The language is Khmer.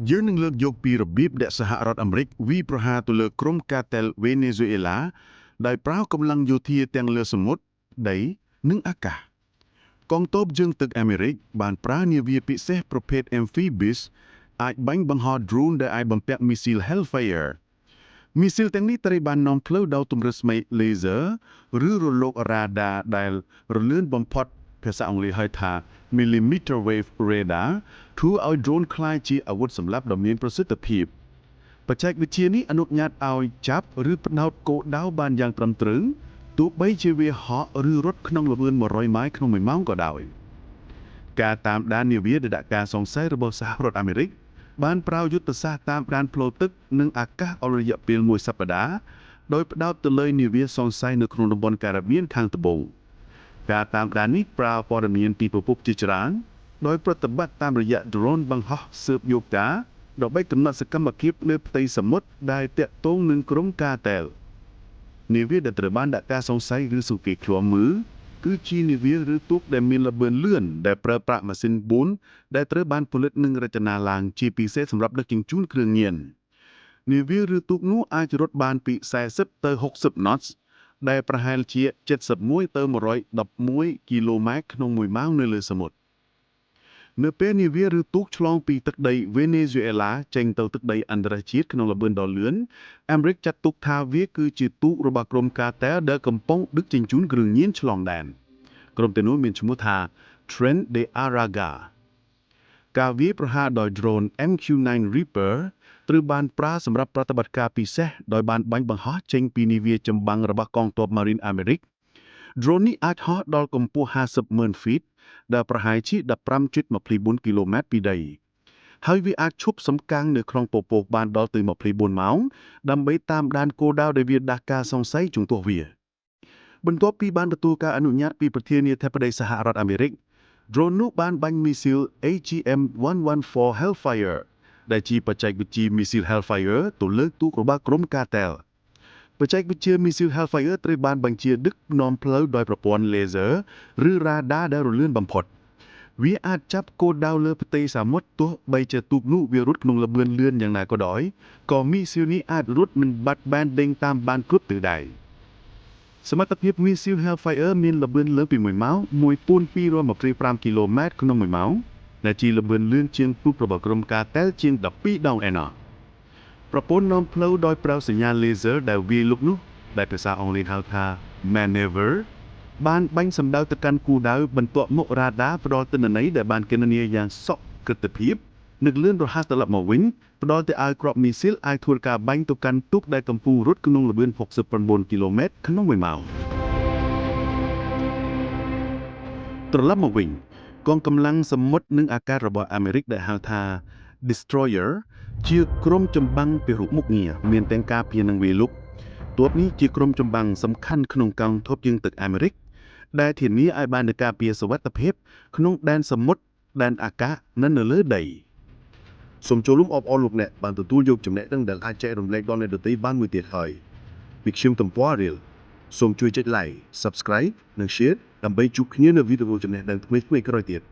យើងនឹងលើកយកពីរបៀបដែលសហរដ្ឋអាមេរិកវាយប្រហារទៅលើក្រុមកាតេលវេណេស៊ុយអេឡាដោយប្រើកម្លាំងយោធាទាំងលើសមុទ្រដីនិងអាកាសកងទ័ពជើងទឹកអាមេរិកបានប្រើនាវាពិសេសប្រភេទ Amphibious អាចបាញ់បង្ហោះ drone ដែលអាចបំពាក់មីស៊ីល Hellfire មីស៊ីលទាំងនេះត្រូវបាននាំផ្លូវដោយទម្រស្មី laser ឬរលករ៉ាដាដែលរលឿនបំផុតភាសាអង់គ្លេសហៅថា millimeter wave radar ធ្វើឲ្យ drone ក្លាយជាអាវុធសម្លាប់ដ៏មានប្រសិទ្ធភាពបច្ចេកវិទ្យានេះអនុញ្ញាតឲ្យចាប់ឬផ្ដោតគោលដៅបានយ៉ាងត្រឹមត្រូវទោះបីជាវាហក់ឬរត់ក្នុងល្បឿន100ម៉ាយក្នុង1ម៉ោងក៏ដោយការតាមដាននាវាដែលដាក់ការសង្ស័យរបស់សហរដ្ឋអាមេរិកបានប្រើយុទ្ធសាស្ត្រតាមដានផ្លូវទឹកនិងអាកាសអស់រយៈពេល1សប្តាហ៍ដោយផ្ដោតទៅលើនាវាសង្ស័យនៅក្នុងតំបន់ការ៉ាបៀនខាងត្បូងការតាមដាននេះប្រើព័ត៌មានពីប្រភពជាច្រើនដោយប្រតិបត្តិតាមរយៈ drone បង្ហោះស៊ើបយោការដើម្បីកំណត់សកម្មភាពលើផ្ទៃសមុទ្រដែលទាក់ទងនឹងក្រុមកាតេលនាវាដែលត្រូវបានដាក់ការសង្ស័យឬសង្កេតឃ្លាំមើលគឺជានាវាឬទូកដែលមានល្បឿនលឿនដែលប្រើប្រាស់ម៉ាស៊ីន4ដែលត្រូវបានផលិតនិងរចនាឡើងជាពិសេសសម្រាប់ដឹកជញ្ជូនគ្រឿងញៀននាវាឬទូកនោះអាចរត់បានពី40ទៅ60 knots ដែលប្រហែលជា71ទៅ111គីឡូម៉ែត្រក្នុង1ម៉ោងនៅលើសមុទ្រនៅពេលនាវាឬទូកឆ្លងពីទឹកដីវេណេស៊ុយអេឡាចេញទៅទឹកដីអន្តរជាតិក្នុងល្បឿនដ៏លឿនអាមេរិកចាត់ទុកថាវាគឺជាទូករបស់ក្រុមកាតេលដែលកំពុងដឹកជញ្ជូនគ្រឿងញៀនឆ្លងដែនក្រុមទាំងនោះមានឈ្មោះថា Tren de Aragua ការវាយប្រហារដោយ drone MQ-9 Reaper ត្រូវបានប្រើសម្រាប់ប្រតិបត្តិការពិសេសដោយបានបាញ់បង្ហោះចេញពីនាវាចម្បាំងរបស់កងទ័ព Marine អាមេរិក drone នេះអាចហោះដល់កម្ពស់50,000 feet ដែលប្រហែលជា 15.24 គីឡូម៉ែត្រពីដីហើយវាអាចឈប់សំកាំងនៅក្នុងពពកបានដល់ទៅ24ម៉ោងដើម្បីតាមដានគោលដៅដែលវាដាស់ការសង្ស័យជំទាស់វាបន្ទាប់ពីបានទទួលការអនុញ្ញាតពីប្រធានាធិបតីសហរដ្ឋអាមេរិក drone នោះបានបាញ់មីស៊ីល AGM-114 Hellfire ដែលជាបច្ចេកវិទ្យាមីស៊ីល Hellfire ទៅលើទូករបស់ក្រុមកាតេលបច្ចេកវិទ្យាមីស៊ីល Hellfire ត្រូវបានបញ្ជាដឹកនាំផ្លូវដោយប្រព័ន្ធ laser ឬ radar ដែលរលឿនបំផុតវាអាចចាប់គោលដៅលើផ្ទៃសមុទ្រទោះបីជាទូកនោះវារត់ក្នុងល្បឿនលឿនយ៉ាងណាក៏ដោយក៏មីស៊ីលនេះអាចរត់មិនបាត់បែនដេញតាមបានគ្រប់ទិសដៅសមត្ថភាពមីស៊ីល Hellfire មានល្បឿនលើសពី1ម៉ោង1225គីឡូម៉ែត្រក្នុង1ម៉ោងដែលជាល្បឿនលឿនជាងទូករបស់ក្រុមកាតេលជាង12ដងឯណោះប្រព័ន្ធនាំផ្លូវដោយប្រើសញ្ញា laser ដែលវាយលុកនោះដែលភាសាអង់គ្លេសហៅថា maneuver បានបាញ់សម្ដៅទៅកាន់គូដៅបន្ទាប់មក radar ផ្ដល់ទិន្នន័យដែលបានគណនាយ៉ាងសុក្រឹតភាពនិងលឿនរហ័សត្រឡប់មកវិញផ្ដល់ទៅឲ្យគ្រាប់មីស៊ីលអាចធ្វើការបាញ់ទៅកាន់ទូកដែលកំពុងរត់ក្នុងល្បឿន69គីឡូម៉ែត្រក្នុង1ម៉ោងត្រឡប់មកវិញកងកម្លាំងសមុទ្រនិងអាកាសរបស់អាមេរិកដែលហៅថា Destroyer ជាក្រុមចម្បាំងពហុមុខងារមានទាំងការពារនិងវាយលុកទ័ពនេះជាក្រុមចម្បាំងសំខាន់ក្នុងកងទ័ពជើងទឹកអាមេរិកដែលធានាឲ្យបាននូវការពារសុវត្ថិភាពក្នុងដែនសមុទ្រដែនអាកាសនិងនៅលើដីសូមចូលរួមអបអរលោកអ្នកបានទទួលយកចំណេះដឹងដែលអាចចែករំលែកដល់អ្នកដទៃបានមួយទៀតហើយពីខ្ញុំទំព័រ Real សូមជួយចុច like, subscribe និង share ដើម្បីជួបគ្នានៅវីដេអូចំណេះដឹងថ្មីៗក្រោយទៀត